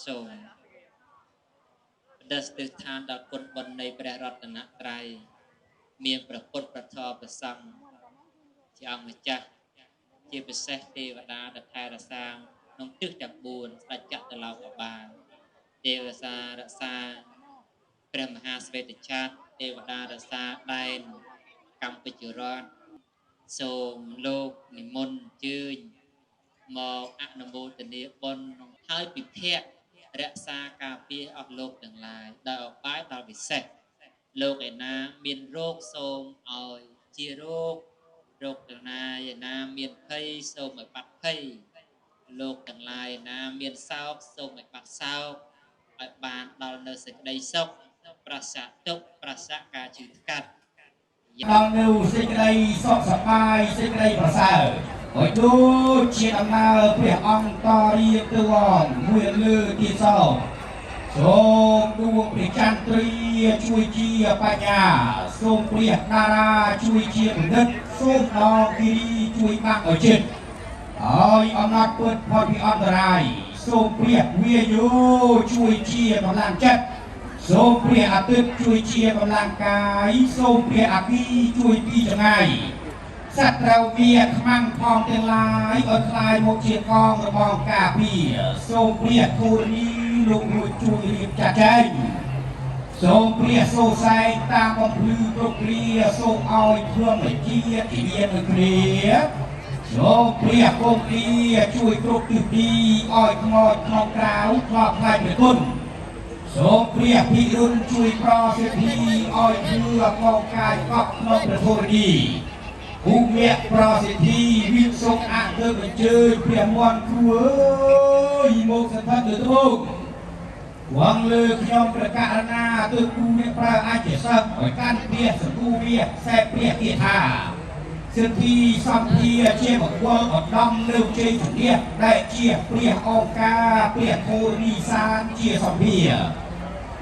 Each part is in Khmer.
សូមដែលស្ទើរឋានដល់គុណបុណ្យនៃព្រះរតនត្រ័យមានព្រះពុទ្ធព្រះធម៌ព្រះសង្ឃជាអង្គម្ចាស់ជាពិសេសទេវតាដែលថែរក្សាក្នុងទិសទាំង4ស្ដេចចតុលោកុបាលទេវតារក្សាព្រះមហាស្វេតឆាតទេវតារក្សាដែនកម្ពុជារដ្ឋសូមលោកនិមន្តអញ្ជើញមកអនុមោទនាបុណ្យហើយពិភពរក្សាការពារអស់លោកទាំងឡាយដោយអបាយដល់ពិសេសលោកឯណាមានរោគសូមឲ្យជារោគទាំងណាឯណាមានភ័យសូមឲ្យបាត់ភ័យលោកទាំងឡាយឯណាមានសោកសូមឲ្យបាត់សោកឲ្យបានដល់នៅសេចក្តីសុខប្រសាទុក្ខប្រសាការជឿថ្កាត់ដល់នៅសេចក្តីសុខសប្បាយសេចក្តីប្រសើរឲ្យដូចជាដំណើរព្រះអង្គតរៀបទៅអងមួយលើទីសោសូមដួងព្រះចន្ទ្រីជួយជាបញ្ញាសូមព្រះតារាជួយជាបណ្ឌិតសូមដល់គិរីជួយបាក់ឲ្យចិត្តឲ្យអំណាចពុទ្ធផុតពីអន្តរាយសូមព្រះវាយោជួយជាកម្លាំងចិត្តសូមព្រះអាទិត្យជួយជាកម្លាំងកាយសូមព្រះអាគីជួយពីចង្អាយសត្រូវវាខ្មាំងផងទាំងឡាយឲ្យคลายមកជាកងរបស់ការពារសូមព្រះធូរីលោករួចជួយរៀបចាត់ចែងសូមព្រះសូសែងតាមបំភ្លឺគ្រប់គ្រាសូមឲ្យព្រមវិជាទីមានមួយគ្រាសូមព្រះគង់ទីជួយគ្រប់ទិសទីឲ្យខ្មោចក្នុងក្រៅខ្លោបខ្លាចព្រះគុណសូមព្រះភិរុនជួយប្រសិទ្ធិឲ្យធឿកងកាយកប់ក្នុងព្រះធរណីភូមិប្រសិទ្ធិវិសុខអទើបញ្ជើញព្រះមន្តគ្រូអើយមកស្ថិតលើទ្រង់វងលើខ្ញុំប្រកាសណាទើបគូអ្នកប្រើអាចជាសិស្សឲ្យកាន់ព្រះសង្គមវាសេពព្រះគាថាសិទ្ធិសម្ភាជាបវលឧត្តមលើជ័យជំនះដែលជាព្រះអង្គការព្រះធរណីសានជាសម្ភា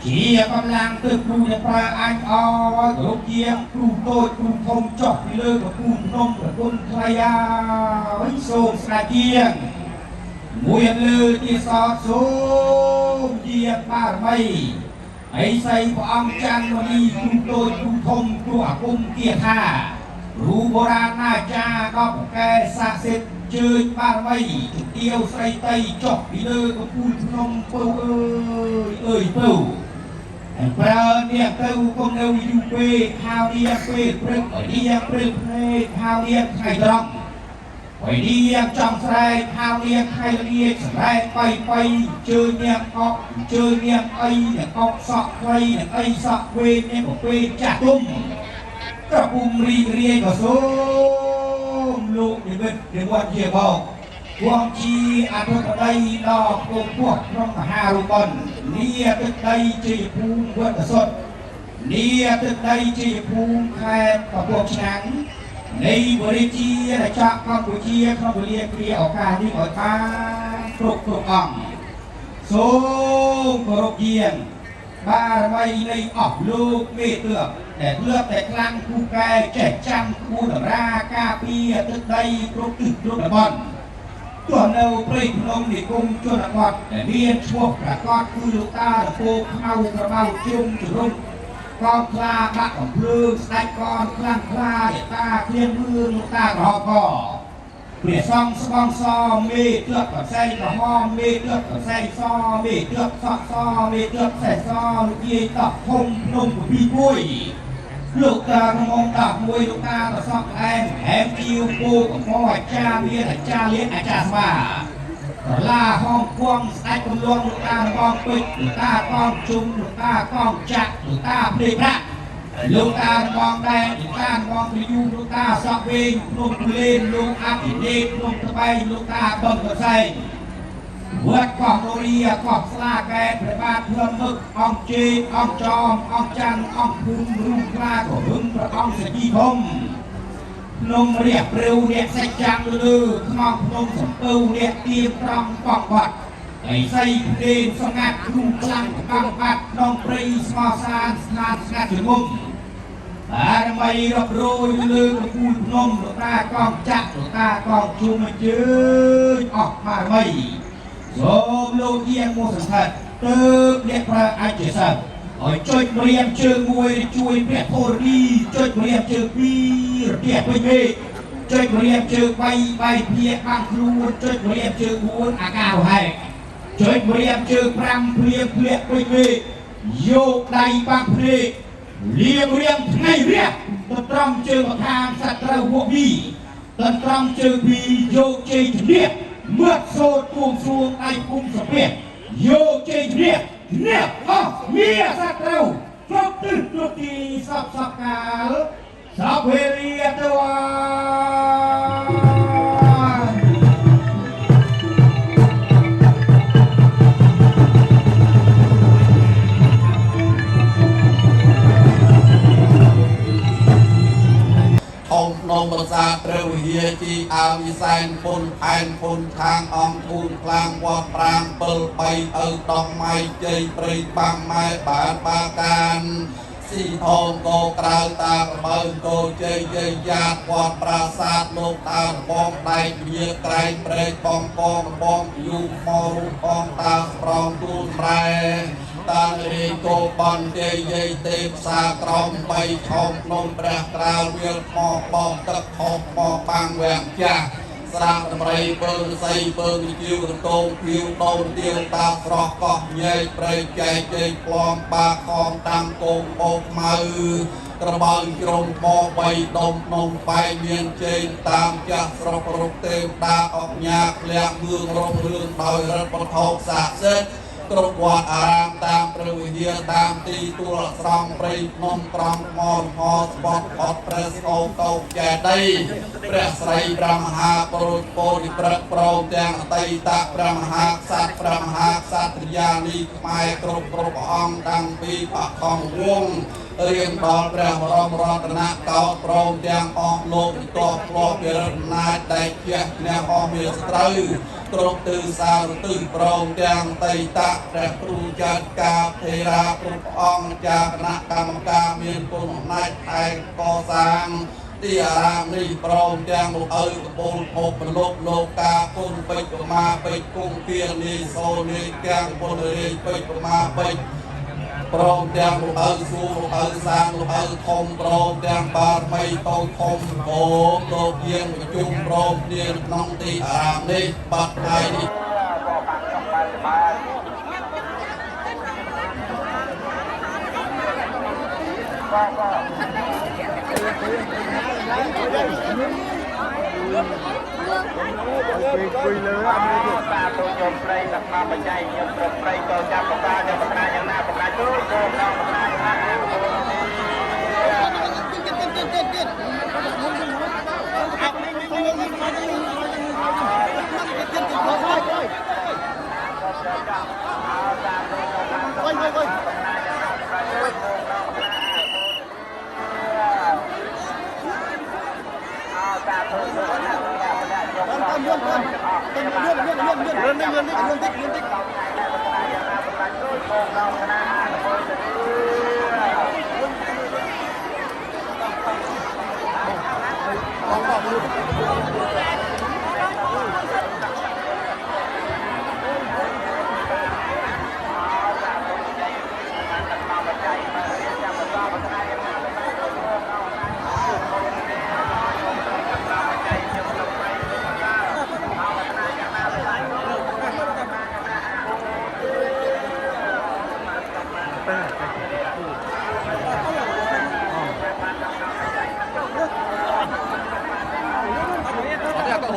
ជាកម្លាំងទើបគ្រូអ្នកប្រើអាចអោយគ្រប់ជាគ្រូតូចគ្រូធំចុះពីលើកំពូលភ្នំប្រគុណថ្លៃហើយសូមស្ដេចជាងមួយលើទីសតសូមជាបារមីអីស័យព្រះអង្គច័ន្ទមនីគ្រូតូចគ្រូធំគ្រូអាគមគាថារូបុរាណអាចារ្យកបកែស័ក្តិសិទ្ធិជើញបារមីជំទាវស្រីតីចុះពីលើកំពូលភ្នំពៅអើយពៅហើយប្រើអ្នកទៅគុំនៅយូរពេកហៅរៀងពេកព្រឹកឲ្យរៀងព្រឹកភ្នែកហៅរៀងថ្ងៃត្រង់ឲ្យរៀងចំស្រែកហៅរៀងថ្ងៃលាស្រែកបៃជើញអ្នកអកជើញអ្នកអីអ្នកអកសក់ខ្លីអ្នកអីសក់វែងអ្នកប្រពេចាស់ទុំក្រពុំរីករាយក៏សូមលោកនិមិត្តនិវត្តជាបោកគួងជាអធិបតីដល់គង់ពោះក្នុងមហារូបិននីទឹកដីជ័យភូមិវត្តសុទ្ធនីទឹកដីជ័យភូមិខេត្តកំពង់ឆ្នាំងនៃបរិជារាជកម្ពុជាក្នុងវេលាគ្រាឱកាសនេះឲ្យបានគ្រប់អង្គសូមគោរពយាងបារមីនៃអស់លោកមេទើបដែលលើកតែខ្លាំងគូកែចេះចាំគួរតម្រាការពារទឹកដីគ្រប់ទិសគ្រប់តំបន់ទោះនៅព្រៃភ្នំនិគមជនបទដែលមានឈ្មោះប្រកបគឺលោកតារពោខ្មៅក្រមៅជុំជរុំកងខ្លាបាក់កំភ្លើងស្ដេចកនខ្លាំងខ្លាអ្នកតាឃ្លានមឿនលោកតាក្រហមកព្រះសង្ឃស្បង់សមេទើបកសែងក្រហមមេទើបកសែងសមេទើបសក់សមេទើបខ្សែសលោកយាយតក់ធំភ្នំពីមួយលោកតាក្នុង11លោកតាប្រសពអែមហែមជាវគោកំពអាចារ្យមានអាចារ្យលៀនអាចារ្យស្មាប្រឡាហងគួងស្ដេចកំលងលោកតាបងពេជ្រលោកតាកងជុំលោកតាកងចាក់លោកតាភ្លេប្រាក់លោកតាបងដែងលោកតាបងព្រីយូលោកតាសក់វែងភ្នំភ្លេនលោកអភិនេតភ្នំត្បែងលោកតាបឹងកសែងវត្តកោះនរីកោះស្លាកែព្រះបាទភ្លឹមមឹកអង្គជេកអង្គចោមអង្គច័ន្ទអង្គភូមិរូបខ្លាក៏ហឹងព្រះអង្គសជីធំភ្នំរាបព្រៅអ្នកសាច់ចាំលើខ្មោចភ្នំសំពៅអ្នកទៀមត្រង់បកបាត់អីស័យព្រេងស្ងាត់គ្រូខ្លាំងកំបាត់ក្នុងព្រៃស្មោសានស្នាតស្ងាត់ជាមុំបារមីរាប់រយលើកំពូលភ្នំលោកតាកងចាក់លោកតាកងជុំជើញអស់បារមី សូមលោកយាងមកសង្ខេបទើបអ្នកប្រើអាចជាសិស្សឲ្យចុចម្រាមជើងមួយជួយព្រះធរណីចុចម្រាមជើងពីររទះពេញមេចុចម្រាមជើង3បែកភៀកបាំងខ្លួនចុចម្រាមជើង4អាការហែកចុចម្រាមជើង5ព្រាភ្លាក់ពេញមេយកដៃបាំងភ្នែកលៀងរៀងថ្ងៃរះទៅត្រង់ជើងមកខាងសត្រូវវក់វីទៅត្រង់ជើងពីរយកជ័យជំនះមើលសូត្រពួងសួងដៃគុំសាពះយកជ័យជំនះអ្នកអស់មានសត្រូវគ្រប់ទិសគ្រប់ទីសពកាលសពវេលាទៅ นมประสาทเรือเฮียจีอาวิสัยพลแผ่นพลทางอมทูลกลางวัดปรางเปิลไปดอกไม้เจยปริบางไม้บานปาการสีทองโกกราวตาเบิงโกเจยเยยยาวัดปราสาทโลกตาบองไตเบียไกรเปรย์บองยูมอรุบองตาปรองตูนแรงตาเรโกบันเจยเตปสากรอมใบชมนมแปรกราวเวียนมอบองตะขอบมอบางแหวงจ้าสร้างทำไรเปิงใส่เปิงจิวโตงผิวโตนเดียวตาฟรอกก็เยยเปรย์ใจเจยปลอมปากคอมตังโกงโอกมือกระบังกรมมอใบดมนมไปเมียนเจยตามจะสรปรุกเต็มตาออกยากเลี้ยงเมืองรมเรืองโดยรัฐปฐมศาสตร์เสร็จกรบวัดอารามตามประวิเฮียตามตีตัวสรองปรีนมกรองมอนฮอสปอตพอดเปรสโอเกาแก่ได้เปรสไรพระมหาปรุโปนิเปรโปรแจงไตตะพระมหาสัตว์พระมหาสัตยานิไมกรบองดังปีปะทองวงเรียนบอลพระบรมรัตนเก่าโปรแจงออกโลกตัวโปรเปรนาได้เกียแนวอเมียสตรีตรงตื่นสาวตื่นโปรแจงไตตะพระครูจัดกาเทราปรุองจากคณะกรรมการเมียนปุณนายไทยก่อสร้างที่อารามนี้โปรแจงลูกปูนโอปโลกโลกาปุณไปมาไปกุ้งเพียงนี้โซนี้แกงปุณนี้ไปมาไปโปรแจงลูกสูลูกสร้างลูกคมโปรแจงบาร์ไม่โตคมโอโลกเยียงจุ่มโปรเนียนน้องที่อารามนี้บัดไทยนี้คุยเลยอันนี้ถูกตาตัวยมเปรย์ตักมาปัจจัยยมเปรย์ก็จับปลาจะปลาอย่างหน้าปลาจุ๊บโกงเราปลาอย่างหน้า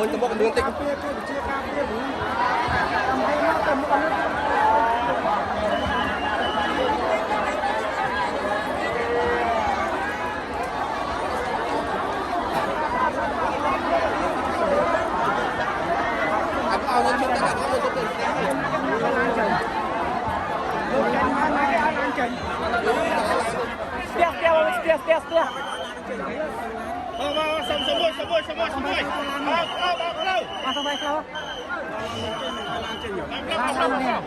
hồi tụi bọn đưa tích Sampai